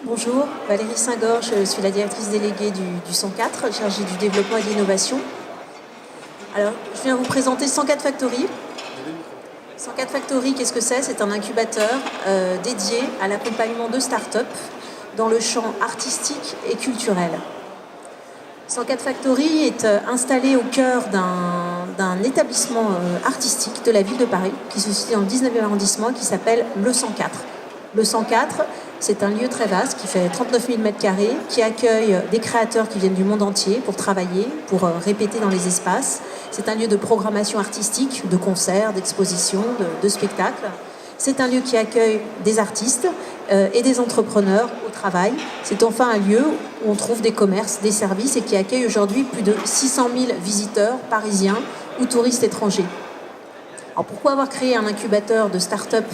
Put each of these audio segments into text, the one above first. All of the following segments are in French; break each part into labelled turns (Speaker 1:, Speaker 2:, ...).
Speaker 1: Bonjour, Valérie Saint-Gorge, je suis la directrice déléguée du 104, chargée du développement et de l'innovation. Alors, je viens vous présenter 104 Factory. 104 Factory, qu'est-ce que c'est? C'est un incubateur dédié à l'accompagnement de start-up dans le champ artistique et culturel. 104 Factory est installé au cœur d'un établissement artistique de la ville de Paris qui se situe dans le 19e arrondissement qui s'appelle le 104. Le 104, c'est un lieu très vaste qui fait 39 000 m², qui accueille des créateurs qui viennent du monde entier pour travailler, pour répéter dans les espaces. C'est un lieu de programmation artistique, de concerts, d'expositions, de spectacles. C'est un lieu qui accueille des artistes et des entrepreneurs au travail. C'est enfin un lieu où on trouve des commerces, des services et qui accueille aujourd'hui plus de 600 000 visiteurs parisiens ou touristes étrangers. Alors pourquoi avoir créé un incubateur de start-up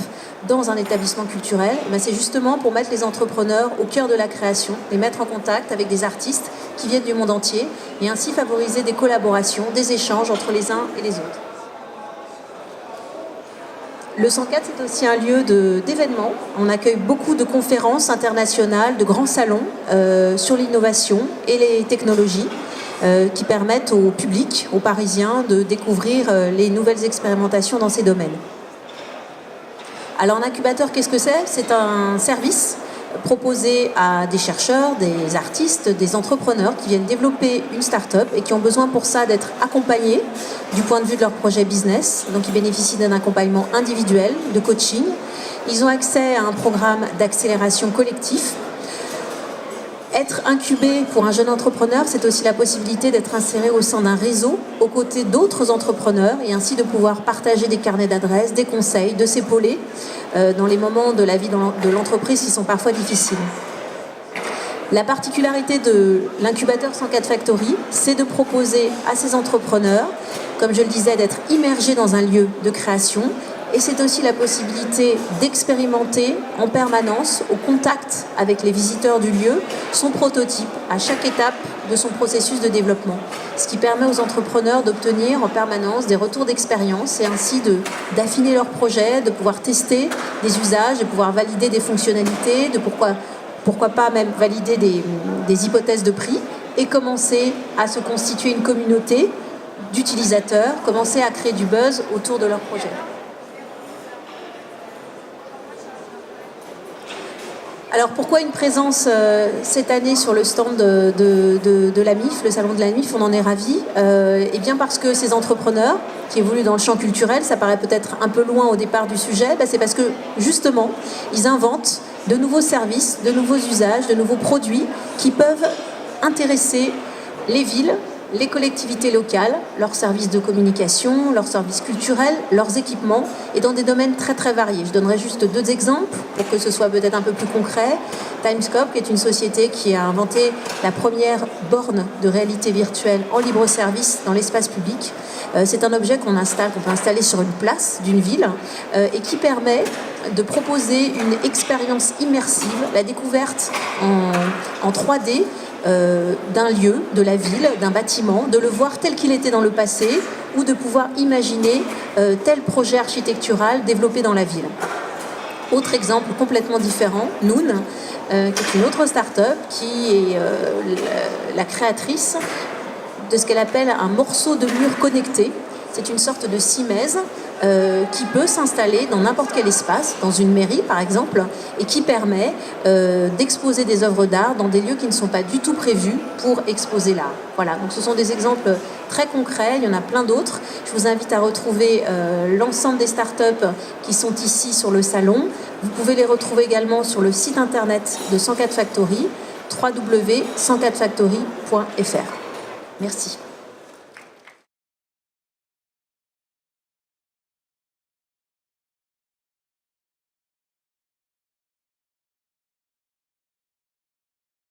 Speaker 1: dans un établissement culturel? C'est justement pour mettre les entrepreneurs au cœur de la création, les mettre en contact avec des artistes qui viennent du monde entier et ainsi favoriser des collaborations, des échanges entre les uns et les autres. Le 104, c'est aussi un lieu d'événements. On accueille beaucoup de conférences internationales, de grands salons sur l'innovation et les technologies qui permettent au public, aux Parisiens, de découvrir les nouvelles expérimentations dans ces domaines. Alors un incubateur, qu'est-ce que c'est? C'est un service proposé à des chercheurs, des artistes, des entrepreneurs qui viennent développer une start-up et qui ont besoin pour ça d'être accompagnés du point de vue de leur projet business. Donc ils bénéficient d'un accompagnement individuel, de coaching. Ils ont accès à un programme d'accélération collectif. Être incubé pour un jeune entrepreneur, c'est aussi la possibilité d'être inséré au sein d'un réseau aux côtés d'autres entrepreneurs et ainsi de pouvoir partager des carnets d'adresses, des conseils, de s'épauler dans les moments de la vie de l'entreprise qui sont parfois difficiles. La particularité de l'incubateur 104 Factory, c'est de proposer à ces entrepreneurs, comme je le disais, d'être immergés dans un lieu de création. Et c'est aussi la possibilité d'expérimenter en permanence, au contact avec les visiteurs du lieu, son prototype à chaque étape de son processus de développement. Ce qui permet aux entrepreneurs d'obtenir en permanence des retours d'expérience et ainsi d'affiner leurs projets, de pouvoir tester des usages, de pouvoir valider des fonctionnalités, de pourquoi pas même valider des hypothèses de prix et commencer à se constituer une communauté d'utilisateurs, commencer à créer du buzz autour de leur projet. Alors pourquoi une présence cette année sur le stand de la MIF, le salon de la MIF? On en est ravis. Et bien parce que ces entrepreneurs qui évoluent dans le champ culturel, ça paraît peut-être un peu loin au départ du sujet, c'est parce que justement, ils inventent de nouveaux services, de nouveaux usages, de nouveaux produits qui peuvent intéresser les villes, les collectivités locales, leurs services de communication, leurs services culturels, leurs équipements, et dans des domaines très très variés. Je donnerai juste 2 exemples pour que ce soit peut-être un peu plus concret. Timescope, qui est une société qui a inventé la première borne de réalité virtuelle en libre service dans l'espace public. C'est un objet qu'on peut installer sur une place d'une ville et qui permet de proposer une expérience immersive, la découverte en 3D d'un lieu, de la ville, d'un bâtiment, de le voir tel qu'il était dans le passé ou de pouvoir imaginer tel projet architectural développé dans la ville. Autre exemple complètement différent, Noon, qui est une autre start-up qui est la créatrice de ce qu'elle appelle un morceau de mur connecté. C'est une sorte de simèse qui peut s'installer dans n'importe quel espace, dans une mairie par exemple, et qui permet d'exposer des œuvres d'art dans des lieux qui ne sont pas du tout prévus pour exposer l'art. Voilà, donc ce sont des exemples très concrets, il y en a plein d'autres. Je vous invite à retrouver l'ensemble des startups qui sont ici sur le salon. Vous pouvez les retrouver également sur le site internet de 104 Factory, www.104factory.fr. Merci.